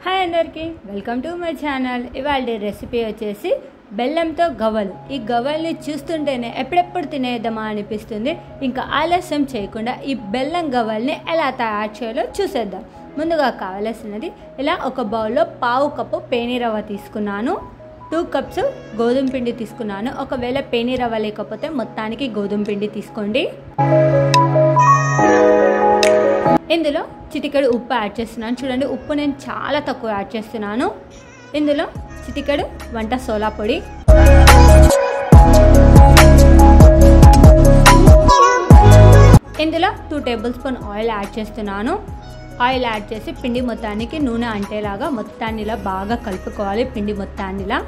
Hi అందరికీ welcome to my channel. ఇవాళ recipe వచ్చేసి బెల్లంతో గవ్వలు. ఈ గవ్వల్ని చూస్తుంటేనే ఎప్పుడెప్పుడు తినేద్దామా అనిపిస్తుంది. ఇంకా ఆలస్యం చేయకుండా ఈ బెల్లం గవ్వల్ని ఎలా తయారు చేయాలో చూసేద్దాం. ముందుగా కావాల్సినది ఇలా ఒక బౌల్లో పావు కప్పు పేని రవ్వ తీసుకున్నాను. 2 కప్స్ గోధుమ పిండి తీసుకున్నాను. ఒకవేళ పేని రవ్వ లేకపోతే మొత్తానికి గోధుమ పిండి తీసుకోండి. ఇందులో చిటికెడు ఉప్పు యాడ్ చేస్తున్నాను. చూడండి, ఉప్పు నేను చాలా తక్కువ యాడ్ చేస్తున్నాను. ఇందులో చిటికెడు వంట సోడా పొడి, ఇందులో 2 టేబుల్ స్పూన్ ఆయిల్ యాడ్ చేస్తున్నాను. ఆయిల్ యాడ్ చేసి పిండి మొత్తానికి నూనె అంటేలాగా మొత్తాన్ని ఇలా బాగా కలుపుకోవాలి. పిండి మొత్తాన్నిలా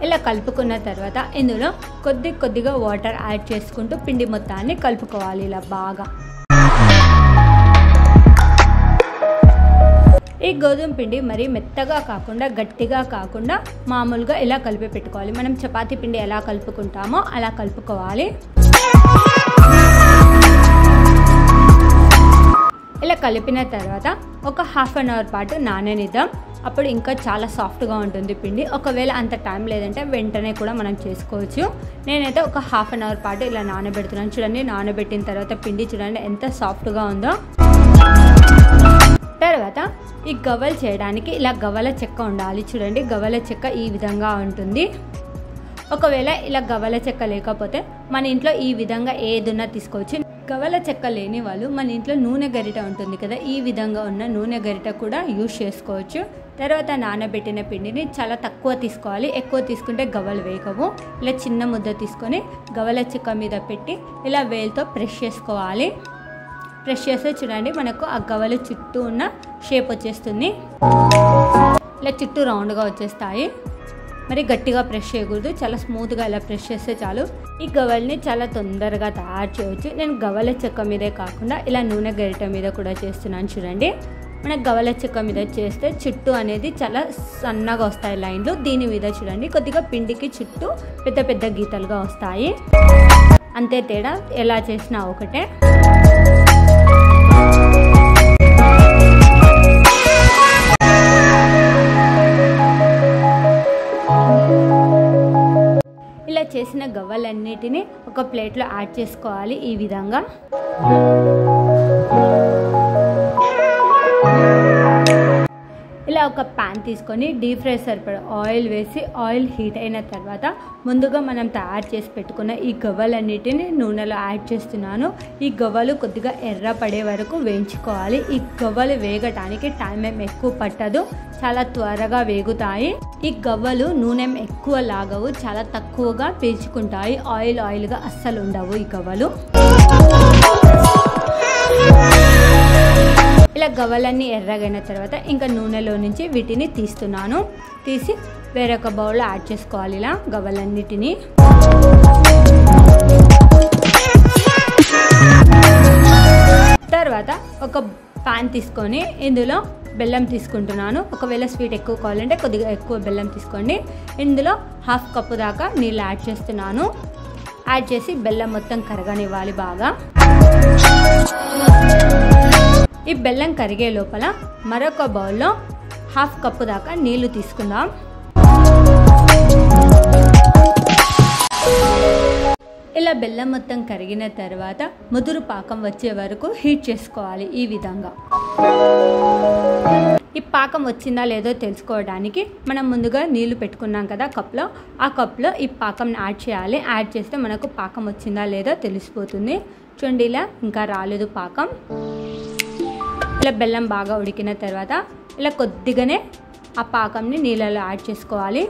ఇలా కలుపుకున్న తర్వాత ఇందులో కొద్దిగా వాటర్ యాడ్ చేసుకుంటూ పిండి మొత్తాన్ని కలుపుకోవాలి. ఇలా బాగా ఈ గోధుమ పిండి మరి మెత్తగా కాకుండా గట్టిగా కాకుండా మామూలుగా ఇలా కలిపి పెట్టుకోవాలి. మనం చపాతీ పిండి ఎలా కలుపుకుంటామో అలా కలుపుకోవాలి. ఇలా కలిపిన తర్వాత ఒక హాఫ్ అన్ అవర్ పాటు నాననిద్దాం. అప్పుడు ఇంకా చాలా సాఫ్ట్గా ఉంటుంది పిండి. ఒకవేళ అంత టైం లేదంటే వెంటనే కూడా మనం చేసుకోవచ్చు. నేనైతే ఒక హాఫ్ అన్ అవర్ పాటు ఇలా నానబెడుతున్నాను. చూడండి, నానబెట్టిన తర్వాత పిండి చూడండి ఎంత సాఫ్ట్గా ఉందో. తర్వాత ఈ గవ్వలు చేయడానికి ఇలా గవ్వల చెక్క ఉండాలి. చూడండి, గవ్వల చెక్క ఈ విధంగా ఉంటుంది. ఒకవేళ ఇలా గవ్వల చెక్క లేకపోతే మన ఇంట్లో ఈ విధంగా ఏదున్నా తీసుకోవచ్చు. గవ్వల చెక్క లేని వాళ్ళు మన ఇంట్లో నూనె గరిట ఉంటుంది కదా, ఈ విధంగా ఉన్న నూనె గరిట కూడా యూజ్ చేసుకోవచ్చు. తర్వాత నానబెట్టిన పిండిని చాలా తక్కువ తీసుకోవాలి. ఎక్కువ తీసుకుంటే గవ్వలు వేయకవు. ఇలా చిన్న ముద్ద తీసుకొని గవ్వల చెక్క మీద పెట్టి ఇలా వేలుతో ప్రెస్ చేసుకోవాలి. ప్రెస్ చేస్తే చూడండి మనకు ఆ గవ్వల చుట్టూ ఉన్న షేప్ వచ్చేస్తుంది. ఇలా చుట్టూ రౌండ్గా వచ్చేస్తాయి. మరి గట్టిగా ప్రెస్ చేయకూడదు, చాలా స్మూత్గా ఇలా ప్రెస్ చేస్తే చాలు. ఈ గవ్వల్ని చాలా తొందరగా తయారు చేయవచ్చు. నేను గవ్వల చెక్క మీదే కాకుండా ఇలా నూనె గరిట మీద కూడా చేస్తున్నాను. చూడండి, మన గవ్వల చెక్క మీద చేస్తే చుట్టూ అనేది చాలా సన్నగా వస్తాయి లైన్లు. దీని మీద చూడండి కొద్దిగా పిండికి చుట్టూ పెద్ద పెద్ద గీతలుగా వస్తాయి. అంతే తేడా, ఎలా చేసినా ఒకటే. ఇలా చేసిన గవ్వలన్నిటిని ఒక ప్లేట్లో యాడ్ చేసుకోవాలి. ఈ విధంగా ఇలా ఒక ప్యాన్ తీసుకొని డీప్ ఫ్రై సరిపడా ఆయిల్ వేసి ఆయిల్ హీట్ అయిన తర్వాత ముందుగా మనం తయారు చేసి పెట్టుకున్న ఈ గవ్వలన్నిటిని నూనెలో యాడ్ చేస్తున్నాను. ఈ గవ్వలు కొద్దిగా ఎర్ర పడే వరకు వేయించుకోవాలి. ఈ గవ్వలు వేగటానికి టైం ఏం ఎక్కువ పట్టదు, చాలా త్వరగా వేగుతాయి. ఈ గవ్వలు నూనె ఎక్కువ లాగవు, చాలా తక్కువగా పీల్చుకుంటాయి. ఆయిల్గా అస్సలు ఉండవు ఈ గవ్వలు. ఇలా గవ్వలన్నీ ఎర్రగైన తర్వాత ఇంకా నూనెలో నుంచి వీటిని తీస్తున్నాను. తీసి వేరొక బౌల్లో యాడ్ చేసుకోవాలి. ఇలా గవ్వలన్నిటిని తర్వాత ఒక పాన్ తీసుకొని ఇందులో బెల్లం తీసుకుంటున్నాను. ఒకవేళ స్వీట్ ఎక్కువ కావాలంటే కొద్దిగా ఎక్కువ బెల్లం తీసుకోండి. ఇందులో 1/2 కప్పు దాకా నీళ్ళు యాడ్ చేస్తున్నాను. యాడ్ చేసి బెల్లం మొత్తం కరగనివ్వాలి బాగా. ఈ బెల్లం కరిగే లోపల మరొక బౌల్లో 1/2 కప్పు దాకా నీళ్లు తీసుకుందాం. ఇలా బెల్లం మొత్తం కరిగిన తర్వాత ముదురు పాకం వచ్చే వరకు హీట్ చేసుకోవాలి. ఈ విధంగా ఈ పాకం వచ్చిందా లేదో తెలుసుకోవడానికి మనం ముందుగా నీళ్లు పెట్టుకున్నాం కదా కప్లో, ఆ కప్లో ఈ పాకం యాడ్ చేయాలి. యాడ్ చేస్తే మనకు పాకం వచ్చిందా లేదో తెలిసిపోతుంది. చూడండి, ఇలా ఇంకా రాలేదు పాకం. ఇలా బెల్లం బాగా ఉడికిన తర్వాత ఇలా కొద్దిగానే ఆ పాకంని నీళ్ళలో యాడ్ చేసుకోవాలి.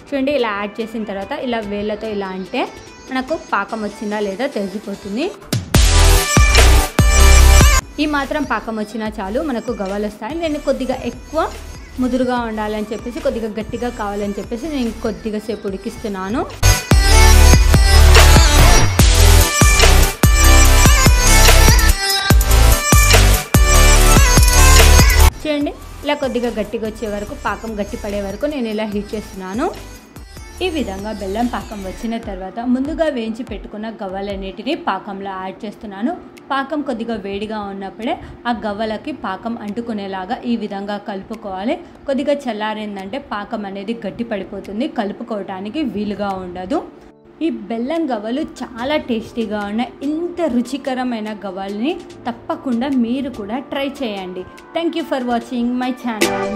చూడండి, ఇలా యాడ్ చేసిన తర్వాత ఇలా వేళ్ళతో ఇలా అంటే మనకు పాకం వచ్చిందా లేదా తెలిసిపోతుంది. ఈ మాత్రం పాకం వచ్చినా చాలు, మనకు గవ్వలు వస్తాయి. నేను కొద్దిగా ఎక్కువ ముదురుగా ఉండాలని చెప్పేసి, కొద్దిగా గట్టిగా కావాలని చెప్పేసి నేను కొద్దిగా సేపు ఉడికిస్తున్నాను. చూడండి, ఇలా కొద్దిగా గట్టిగా వచ్చే వరకు, పాకం గట్టి పడే వరకు నేను ఇలా హీట్ చేస్తున్నాను. ఈ విధంగా బెల్లం పాకం వచ్చిన తర్వాత ముందుగా వేయించి పెట్టుకున్న గవ్వలన్నిటిని పాకంలో యాడ్ చేస్తున్నాను. పాకం కొద్దిగా వేడిగా ఉన్నప్పుడే ఆ గవ్వలకి పాకం అంటుకునేలాగా ఈ విధంగా కలుపుకోవాలి. కొద్దిగా చల్లారిందంటే పాకం అనేది గట్టి పడిపోతుంది, కలుపుకోవడానికి వీలుగా ఉండదు. ఈ బెల్లం గవ్వలు చాలా టేస్టీగా ఉన్నాయి. ఇంత రుచికరమైన గవ్వల్ని తప్పకుండా మీరు కూడా ట్రై చేయండి. Thank you for watching my channel.